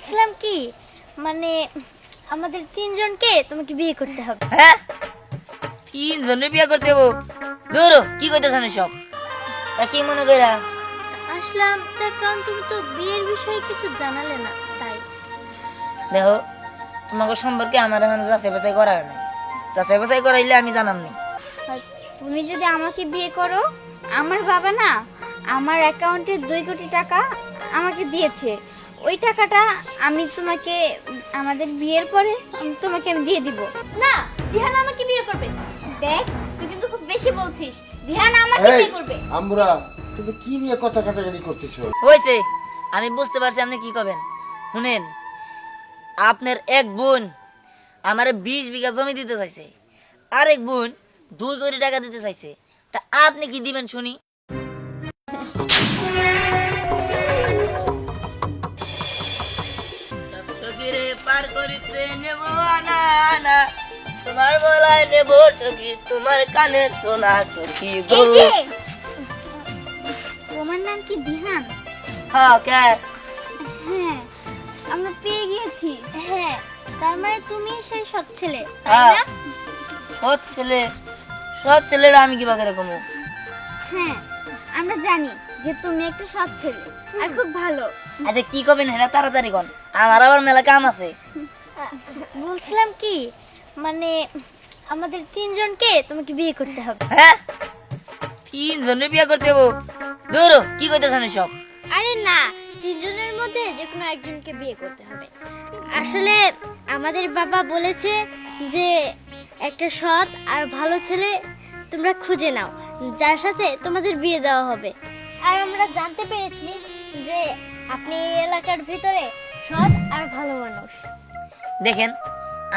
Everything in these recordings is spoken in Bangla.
বলছিলাম কি মানে আমাদের তিনজনকে তোমাকে বিয়ে করতে হবে। হ্যাঁ, তিনজনের বিয়ে করতে হবো? ধরো কি কইতেছেন সব? তা কি মনে কইরা? আসলাম তার কারণ তুমি তো বিয়ের বিষয়ে কিছু জানালে না, তাই। দেখো, তোমাকে সম্পর্কে আমার এখন যাচাই বাছাই করা হয় না। যাচাই বাছাই করাইলে আমি জানামনি। আর তুমি যদি আমাকে বিয়ে করো, আমার বাবা না আমার অ্যাকাউন্টে 2 কোটি টাকা আমাকে দিয়েছে। ওই টাকাটা আমি তোমাকে আমাদের বিয়ের পরে তোমাকে আমি দিয়ে দিব। না, দিহান আমাকে বিয়ে করবে। দেখ, তুই কিন্তু খুব বেশি বলছিস। দিহান আমাকে বিয়ে করবে। আমরা তুমি কি নিয়ে কথা কাটাকাটি করতেছো? হয়েছে, আমি বুঝতে পারছি আপনি কি করবেন। শুনেন, আপনার এক বোন আমার 20 বিঘা জমি দিতে চাইছে, আরেক বোন 2 কোটি টাকা দিতে চাইছে। তা আপনি কি দিবেন শুনি? সখীরে পার করিতে নেব আনা আনা, তোমার বলায় নেব সখী, তোমার কানে শোনা সখী গো। এই যে, তোমার নাম কি দিহান? হ্যাঁ, কে? হ্যাঁ, আমরা পেয়ে গিয়েছি। হ্যাঁ, তার মানে তুমি সেই সৎ ছেলে, তাই না? সৎ ছেলে? সৎ ছেলেরা আমি কিভাবে এরকম? হ্যাঁ, আমরা জানি যে তুমি একটা সৎ ছেলে আর খুব ভালো। আচ্ছা কি করবেন এটা তাড়াতাড়ি কোন, আমার আবার মেলা কাম আছে। বলছিলাম কি মানে আমাদের তিনজনকে তোমাকে বিয়ে করতে হবে। হ্যাঁ, তিনজনের বিয়ে করতে হবো? ধরো কি কইতেছেন সব? আরে না, তিনজনের মধ্যে যে কোনো একজনকে বিয়ে করতে হবে। আসলে আমাদের বাবা বলেছে যে একটা সৎ আর ভালো ছেলে তোমরা খুঁজে নাও, যার সাথে তোমাদের বিয়ে দেওয়া হবে। আর আমরা জানতে পেরেছি যে আপনি এই এলাকার ভিতরে সৎ আর ভালো মানুষ। দেখেন,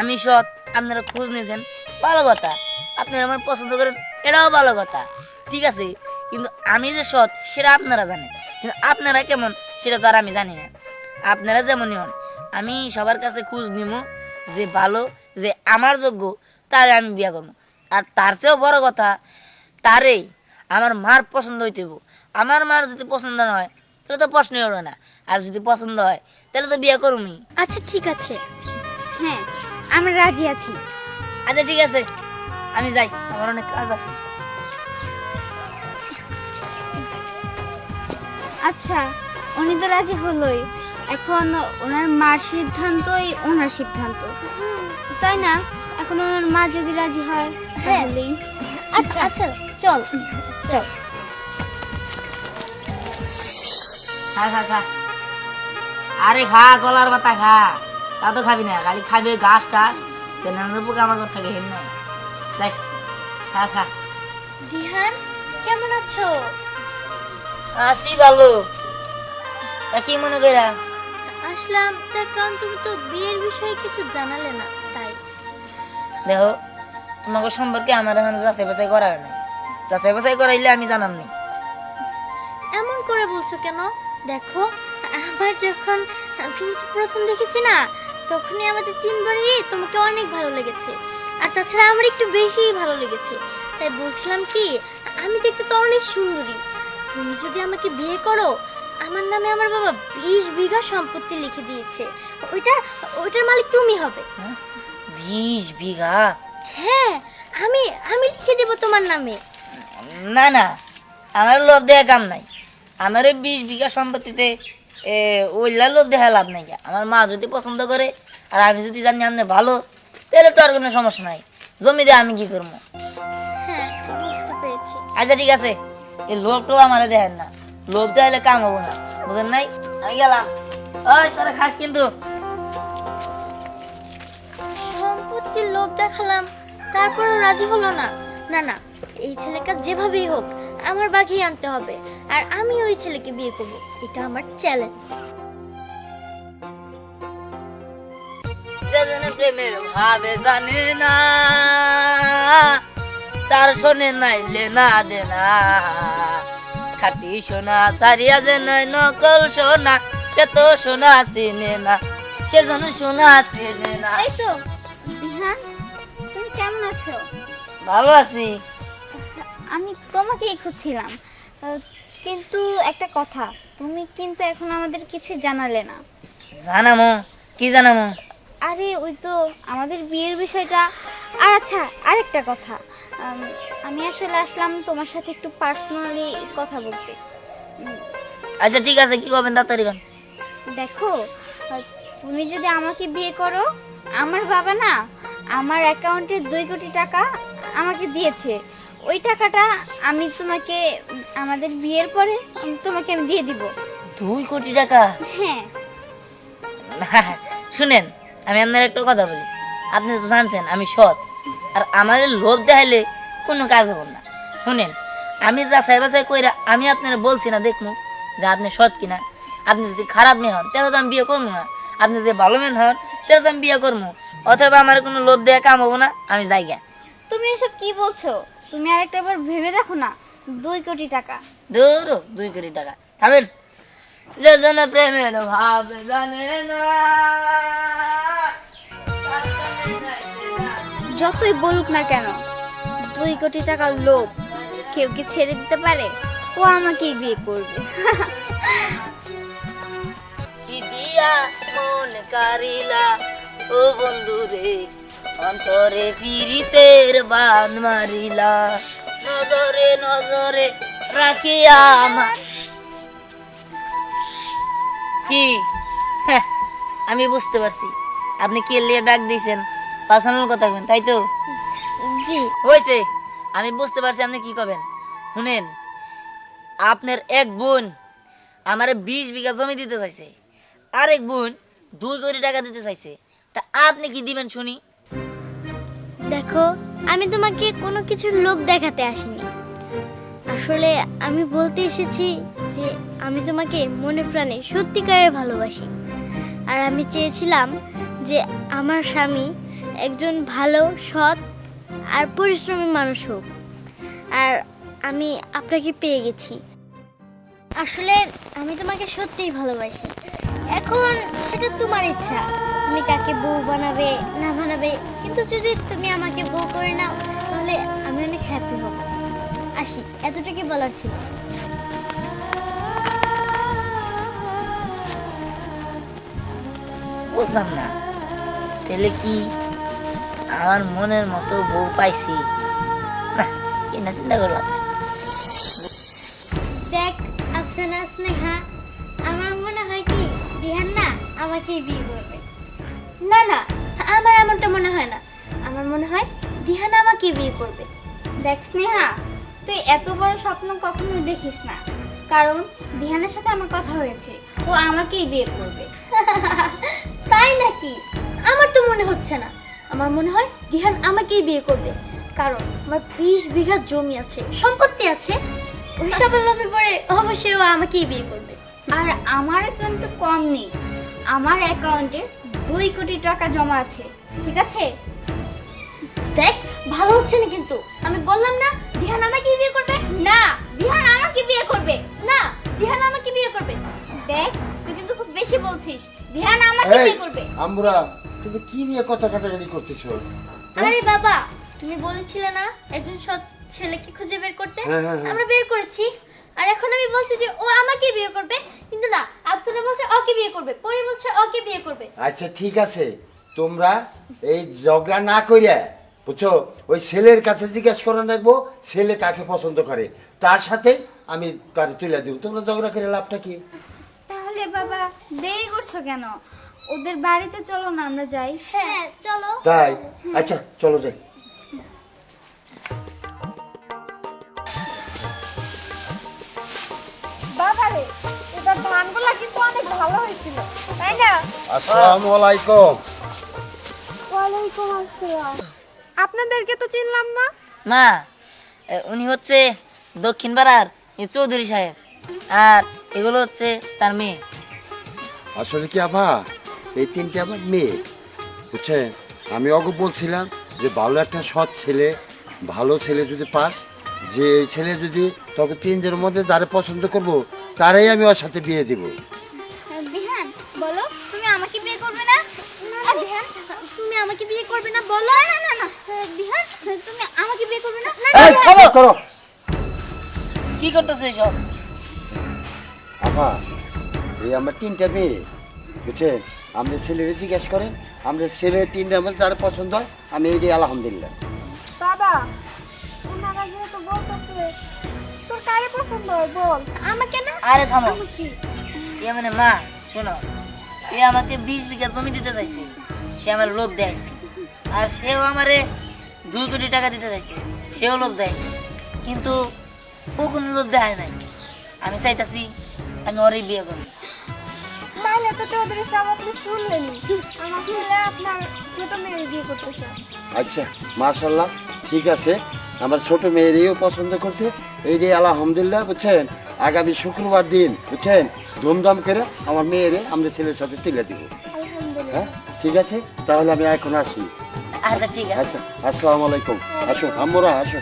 আমি সৎ, আপনারা খোঁজ নিয়েছেন, ভালো কথা। আপনারা আমার পছন্দ করেন, এটাও ভালো কথা, ঠিক আছে। কিন্তু আমি যে সৎ সেটা আপনারা জানেন, কিন্তু আপনারা কেমন সেটা তো আর আমি জানি না। আপনারা যেমনই হন, আমি সবার কাছে খোঁজ নিব, যে ভালো, যে আমার যোগ্য, তারে আমি বিয়ে করবো। আর তার চেয়েও বড় কথা, তারেই আমার মার পছন্দ হইতে হইব। আমার মার যদি পছন্দ না হয় তাহলে তো প্রশ্নই হবে না, আর যদি পছন্দ হয় তাহলে তো বিয়ে করুমি। আচ্ছা ঠিক আছে, হ্যাঁ আমরা রাজি আছি। আচ্ছা ঠিক আছে, আমি যাই, আমার অনেক কাজ আছে। আচ্ছা, উনি তো রাজি হলোই, এখন ওনার মার সিদ্ধান্তই ওনার সিদ্ধান্ত, তাই না? এখন ওনার মা যদি রাজি হয় তাহলেই। আচ্ছা আচ্ছা, চল চল। খা খা খা, আরে খা, গলার পাতা খা। তা তো খাবি না, খালি খাবি ঘাস টাস, পোকা আমাকে থাকে হেন নাই। দেখ, খা খা। দিহান, কেমন আছো? আসি ভালো। তা কি মনে কইরা? আসলাম তার কারণ তুমি তো বিয়ের বিষয়ে কিছু জানালে না, তাই। দেখো, তোমাকে সম্পর্কে আমার এখন যাচাই বাছাই করা হয় না। যাচাই বাছাই করাইলে আমি জানামনি। এমন করে বলছো কেন? দেখো, আমার যখন তুমি প্রথম দেখেছি না, তখনই আমাদের তিনজনেরই তোমাকে অনেক ভালো লেগেছে। আর তাছাড়া আমার একটু বেশিই ভালো লেগেছে। তাই বলছিলাম কি, আমি দেখতে তো অনেক সুন্দরী। তুমি যদি আমাকে বিয়ে করো, আমার নামে আমার বাবা 20 বিঘা সম্পত্তি লিখে দিয়েছে। ওইটার মালিক তুমি হবে। 20 বিঘা? হ্যাঁ, আমি আমি লিখে দেব তোমার নামে। না না, আমার লোভ দেয়া কাম নাই। আমার ওই 20 বিঘা সম্পত্তিতে ওইলা লোভ দেখা লাভ নাই। আমার মা যদি পছন্দ করে আর আমি যদি জানি আপনি ভালো, তাহলে তো আর কোনো সমস্যা নাই। জমি দিয়ে আমি কি করবো? হ্যাঁ, বুঝতে পেরেছি। আচ্ছা ঠিক আছে, এই লোভটাও আমার দেখেন না। লোভ দেখাইলে কাম হবো না, বুঝেন নাই? আমি গেলাম। ওই তোরা খাস কিন্তু। সম্পত্তির লোভ দেখালাম, তারপরও রাজি হলো না। না না, এই ছেলেকে যেভাবেই হোক আমার বাগিয়ে আনতে হবে, আর আমি ওই ছেলেকে বিয়ে করব। এটা আমার চ্যালেঞ্জ। যেজনে প্রেমের ভাবে জানে না, তার শোনে নাইলে না দে না। খাটি সোনা সারিয়া যে নয় নকল সোনা, সে তো সোনা চিনে না, সেজন্য সোনা চিনে না। এই তো বিহান, তুমি কেমন আছো? ভালো আছি। আমি তোমাকেই খুঁজছিলাম, কিন্তু একটা কথা, তুমি কিন্তু এখন আমাদের কিছু জানালে না। জানামো কি জানামো? আরে ওই তো আমাদের বিয়ের বিষয়টা। আর আচ্ছা আরেকটা কথা, আমি আসলে আসলাম তোমার সাথে একটু পার্সোনালি কথা বলতে। আচ্ছা ঠিক আছে, কি করবেন তাড়াতাড়ি কন। দেখো, তুমি যদি আমাকে বিয়ে করো, আমার বাবা না আমার অ্যাকাউন্টে 2 কোটি টাকা আমাকে দিয়েছে। ওই টাকাটা আমি তোমাকে আমাদের বিয়ের পরে তোমাকে আমি দিয়ে দিব। 2 কোটি টাকা? হ্যাঁ। শুনেন, আমি আপনার একটা কথা বলি। আপনি তো জানছেন আমি সৎ, আর আমাদের লোভ দেখাইলে কোনো কাজ হব না। শুনেন, আমি যাচাই বাছাই কইরা আমি আপনার বলছি না দেখমু যে আপনি সৎ কিনা। আপনি যদি খারাপ মেয়ে হন তাহলে তো আমি বিয়ে করবো না, আপনি যদি ভালো মেয়ে হন তাহলে তো আমি বিয়ে করবো। অথবা আমার কোনো লোভ দেওয়া কাম হবো না, আমি যাই গা। তুমি এসব কি বলছো? তুমি আরেকটা বার ভেবে দেখো না, 2 কোটি টাকা। দূর 2 কোটি টাকা থামেন। যেজন প্রেমের ভাব জানে না। যতই বলুক না কেন, 2 কোটি টাকার লোভ কেউ কি ছেড়ে দিতে পারে? ও আমাকেই বিয়ে করবে। কি দিয়া মন কারিলা ও বন্ধু রে, অন্তরে পীড়িতের বান মারিলা, নজরে নজরে রাখিয়া আমার। কি হ্যাঁ, আমি বুঝতে পারছি আপনি কি লিয়ে ডাক দিয়েছেন, পার্সোনাল কথা কবেন তাই তো? জি। হয়েছে, আমি বুঝতে পারছি আপনি কি করবেন। শুনেন, আপনার এক বোন আমারে 20 বিঘা জমি দিতে চাইছে, আরেক বোন 2 কোটি টাকা দিতে চাইছে। তা আপনি কি দিবেন শুনি? দেখো, আমি তোমাকে কোনো কিছুর লোভ দেখাতে আসিনি। আসলে আমি বলতে এসেছি যে আমি তোমাকে মনে প্রাণে সত্যিকারের ভালোবাসি। আর আমি চেয়েছিলাম যে আমার স্বামী একজন ভালো, সৎ আর পরিশ্রমী মানুষ হোক। আর আমি আপনাকে পেয়ে গেছি। আসলে আমি তোমাকে সত্যিই ভালোবাসি। এখন সেটা তোমার ইচ্ছা, তুমি কাকে বউ বানাবে না বানাবে। কিন্তু যদি তুমি আমাকে বউ করে নাও তাহলে আমি অনেক হ্যাপি হব। আসি, এতটুকুই বলার ছিল। বুঝলাম না, তাহলে কি আমার মনের মতো বউ পাইছি? না, কিনা চিন্তা করলাম। দেখ আফসানা, স্নেহা, আমার মনে হয় কি বিহান না আমাকেই বিয়ে করবে। না না, আমার এমনটা মনে হয় না। আমার মনে হয় দিহান আমাকে বিয়ে করবে। দেখ স্নেহা, তুই এত বড় স্বপ্ন কখনো দেখিস না, কারণ দিহানের সাথে আমার কথা হয়েছে, ও আমাকেই বিয়ে করবে। তাই নাকি? আমার তো মনে হচ্ছে না। আমার মনে হয় দিহান আমাকেই বিয়ে করবে, কারণ আমার 20 বিঘা জমি আছে, সম্পত্তি আছে। ওই সবের লোভে পড়ে অবশ্যই ও আমাকেই বিয়ে করবে। আর আমার কিন্তু কম নেই, আমার অ্যাকাউন্টে 2 কোটি টাকা জমা আছে, ঠিক আছে? দেখ, ভালো হচ্ছে না কিন্তু। আমি বললাম না দিহান আমাকেই বিয়ে করবে। না, দিহান আমাকে বিয়ে করবে। না, দিহান আমাকে বিয়ে করবে। দেখ, তুই কিন্তু খুব বেশি বলছিস। দিহান আমাকে এই বিয়ে করবে। আমরা, তুমি কি নিয়ে কথা কাটাকাটি করতেছো? আরে বাবা, তুমি বলেছিলে না একজন সৎ ছেলেকে খুঁজে বের করতে? হ্যাঁ, হ্যাঁ, হ্যাঁ। আমরা বের করেছি। আর এখন আমি বলছি যে ও আমাকে বিয়ে করবে, কিন্তু না, আফসানা বলছে ওকে বিয়ে করবে, পরি বলছে ওকে বিয়ে করবে। আচ্ছা ঠিক আছে, তোমরা এই ঝগড়া না কইরা, বুঝছো, ওই ছেলের কাছে জিজ্ঞাসা করে রাখবো ছেলে কাকে পছন্দ করে, তার সাথে আমি তার তুলে দিব। তোমরা ঝগড়া করে লাভটা কি? তাহলে বাবা দেরি করছো কেন? ওদের বাড়িতে চলো না, আমরা যাই। হ্যাঁ চলো। তাই? আচ্ছা চলো যাই। বাবারে, এবার ধানগুলা কিন্তু অনেক ভালো হয়েছিল, তাই না? আসসালামু আলাইকুম। ওয়ালাইকুম আসসালাম। আপনাদেরকে তো চিনলাম না। মা, উনি হচ্ছে দক্ষিণ পাড়ার এই চৌধুরী সাহেব, আর এগুলো হচ্ছে তার মেয়ে। আসলে কি আভা, এই তিনটে আমার মেয়ে, বুঝছে। আমি অগো বলছিলাম যে ভালো একটা সৎ ছেলে, ভালো ছেলে যদি পাস, যে ছেলে যদি তবে 3 জনের মধ্যে যারে পছন্দ করব তারাই আমি ওর সাথে বিয়ে দিব। দিহান, বলো তুমি আমাকে বিয়ে করবে না? দিহান, তুমি আমাকে বিয়ে করবে না বলো। না না না, দিহান তুমি আমাকে বিয়ে করবে না? এই করো করো কি করতেছে এসব? আভা, এই আমার 3টে মেয়ে, বুঝছেন আপনি ছেলেরে জিজ্ঞেস করেন আমরা ছেলে তিনটার মধ্যে যার পছন্দ হয় আমি এই দিয়ে আলহামদুলিল্লাহ। বাবা ওনারা যেহেতু বলতেছে তোর কারে পছন্দ হয় বল। আমাকে না? আরে থামো, কি? এ মানে মা শোনো, এ আমাকে 20 বিঘা জমি দিতে চাইছে, সে আমার লোভ দেখাইছে। আর সেও আমারে 2 কোটি টাকা দিতে চাইছে, সেও লোভ দেখাইছে। কিন্তু ও কোনো লোভ দেখায় নাই। আমি চাইতাছি আমি ওরই বিয়ে করব। তাহলে তো চৌধুরী সাহেব আপনি শুনলেনই, আমার ছেলে আপনার ছোট মেয়ে বিয়ে করতে চায়। আচ্ছা মাশাল্লাহ, ঠিক আছে, আমার ছোট মেয়েরও পছন্দ করছে এই দিয়ে আলহামদুলিল্লাহ। বুঝছেন আগামী শুক্রবার দিন বুঝছেন ধুমধাম করে আমার মেয়েরে আমাদের ছেলের সাথে তুলে দিব। আলহামদুলিল্লাহ। হ্যাঁ ঠিক আছে, তাহলে আমি এখন আসি। আচ্ছা ঠিক আছে। আচ্ছা আসসালামু আলাইকুম। আসো আমরা আসো।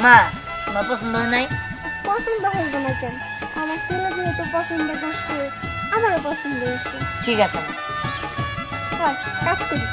মা আমার পছন্দ হয় নাই? পছন্দ হইব না কেন? আমার ছেলে যেহেতু পছন্দ করছে আমারও পছন্দ হয়েছে। ঠিক আছে মা। হয় কাজ করি।